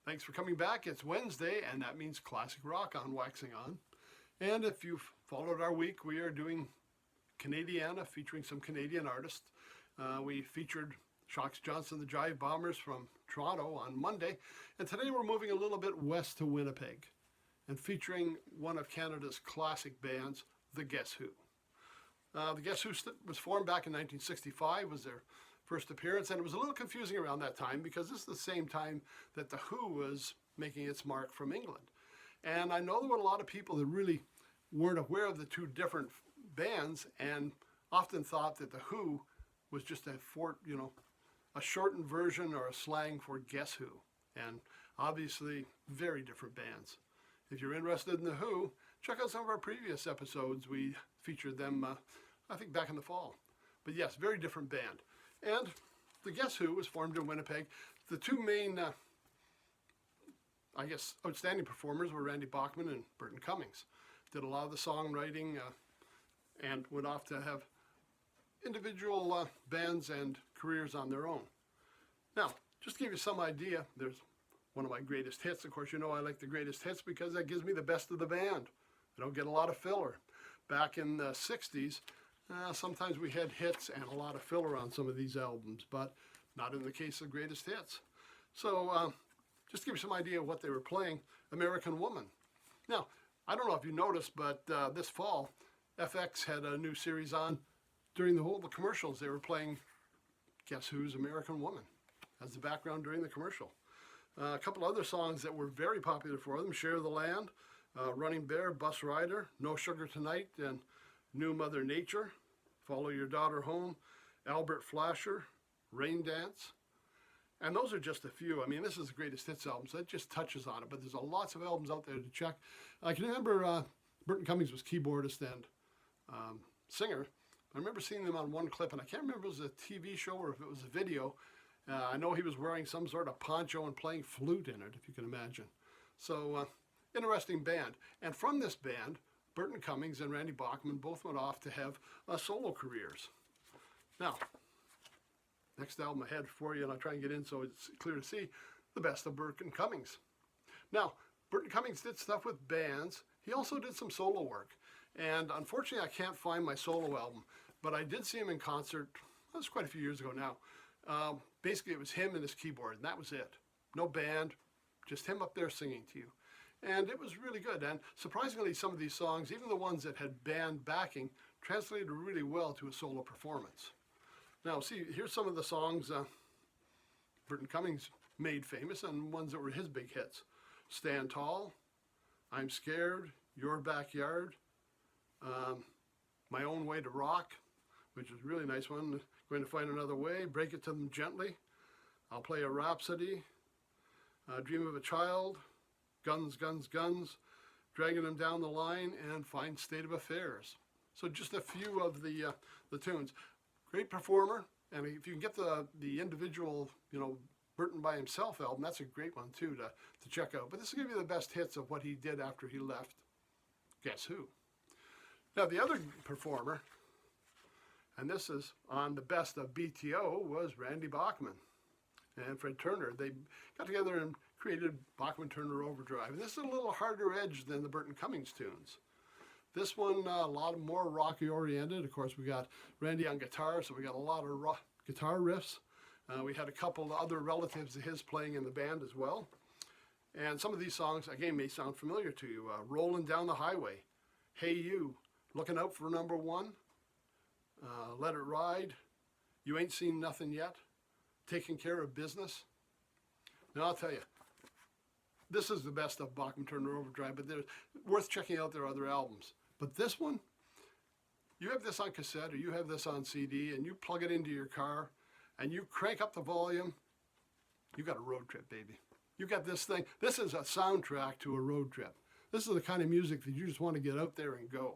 Thanks for coming back. It's Wednesday, and that means classic rock on Waxing On. And if you've followed our week, we are doing Canadiana, featuring some Canadian artists. We featured Shocks Johnson, the Jive Bombers from Toronto on Monday, and today we're moving a little bit west to Winnipeg and featuring one of Canada's classic bands, the Guess Who. The Guess Who was formed back in 1965, was their first appearance, and it was a little confusing around that time because this is the same time that the Who was making its mark from England. And I know there were a lot of people that really weren't aware of the two different bands and often thought that the Who was just a shortened version or a slang for Guess Who. And obviously, very different bands. If you're interested in the Who, check out some of our previous episodes. We featured them, I think, back in the fall. But yes, very different band. And the Guess Who was formed in Winnipeg. The two main, outstanding performers were Randy Bachman and Burton Cummings. Did a lot of the songwriting and went off to have individual bands and careers on their own. Now, just to give you some idea, there's one of my greatest hits. Of course, you know I like the greatest hits because that gives me the best of the band. I don't get a lot of filler. Back in the 60s, sometimes we had hits and a lot of filler on some of these albums, but not in the case of greatest hits. So just to give you some idea of what they were playing, American Woman. Now, I don't know if you noticed, but this fall, FX had a new series on. During the commercials, they were playing Guess Who's American Woman as the background during the commercial. A couple other songs that were very popular for them, Share the Land, Running Bear, Bus Rider, No Sugar Tonight, and New Mother Nature, Follow Your Daughter Home, Albert Flasher, Rain Dance. And those are just a few. I mean, this is the greatest hits album, so it just touches on it. But there's lots of albums out there to check. I can remember Burton Cummings was keyboardist and singer. I remember seeing them on one clip, and I can't remember if it was a TV show or if it was a video. I know he was wearing some sort of poncho and playing flute in it, if you can imagine. So, interesting band. And from this band, Burton Cummings and Randy Bachman both went off to have solo careers. Now, next album ahead for you, and I'll try and get in so it's clear to see, the best of Burton Cummings. Now, Burton Cummings did stuff with bands. He also did some solo work. And unfortunately, I can't find my solo album, but I did see him in concert. That was quite a few years ago now. Basically, it was him and his keyboard, and that was it. No band, just him up there singing to you. And it was really good. And surprisingly, some of these songs, even the ones that had band backing, translated really well to a solo performance. Now, see, here's some of the songs Burton Cummings made famous and ones that were his big hits. Stand Tall, I'm Scared, Your Backyard, My Own Way to Rock, which is a really nice one. Going to Find Another Way, Break It to Them Gently, I'll Play a Rhapsody, Dream of a Child, Guns, Guns, Guns, Dragging Them Down the Line, and Fine State of Affairs. So just a few of the tunes. Great performer, and if you can get the individual, Burton by himself album, that's a great one too to check out. But this will give you the best hits of what he did after he left Guess Who. Now the other performer, and this is on the best of BTO, was Randy Bachman and Fred Turner. They got together and created Bachman Turner Overdrive. And this is a little harder edge than the Burton Cummings tunes. This one, a lot more rocky oriented. Of course, we got Randy on guitar, so we got a lot of guitar riffs. We had a couple of other relatives of his playing in the band as well. And some of these songs, again, may sound familiar to you. Rolling Down the Highway, Hey You, Looking Out for Number One, Let It Ride, You Ain't Seen Nothing Yet, Taking Care of Business. Now, I'll tell you, this is the best of Bachman Turner Overdrive, but they're worth checking out their other albums. But this one, you have this on cassette or you have this on CD and you plug it into your car and you crank up the volume, you got a road trip, baby. You got this thing. This is a soundtrack to a road trip. This is the kind of music that you just want to get out there and go.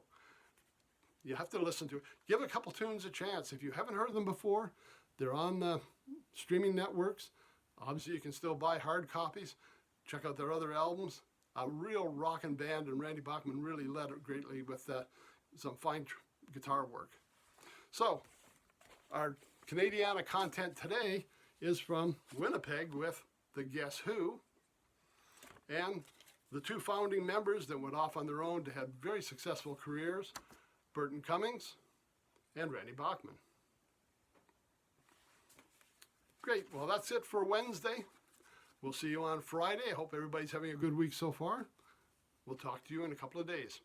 You have to listen to it. Give a couple tunes a chance. If you haven't heard them before, they're on the streaming networks. Obviously, you can still buy hard copies. Check out their other albums. A real rockin' band, and Randy Bachman really led it greatly with some fine guitar work. So, our Canadiana content today is from Winnipeg with the Guess Who. And the two founding members that went off on their own to have very successful careers, Burton Cummings and Randy Bachman. Great. Well, that's it for Wednesday. We'll see you on Friday. I hope everybody's having a good week so far. We'll talk to you in a couple of days.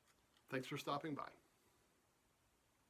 Thanks for stopping by.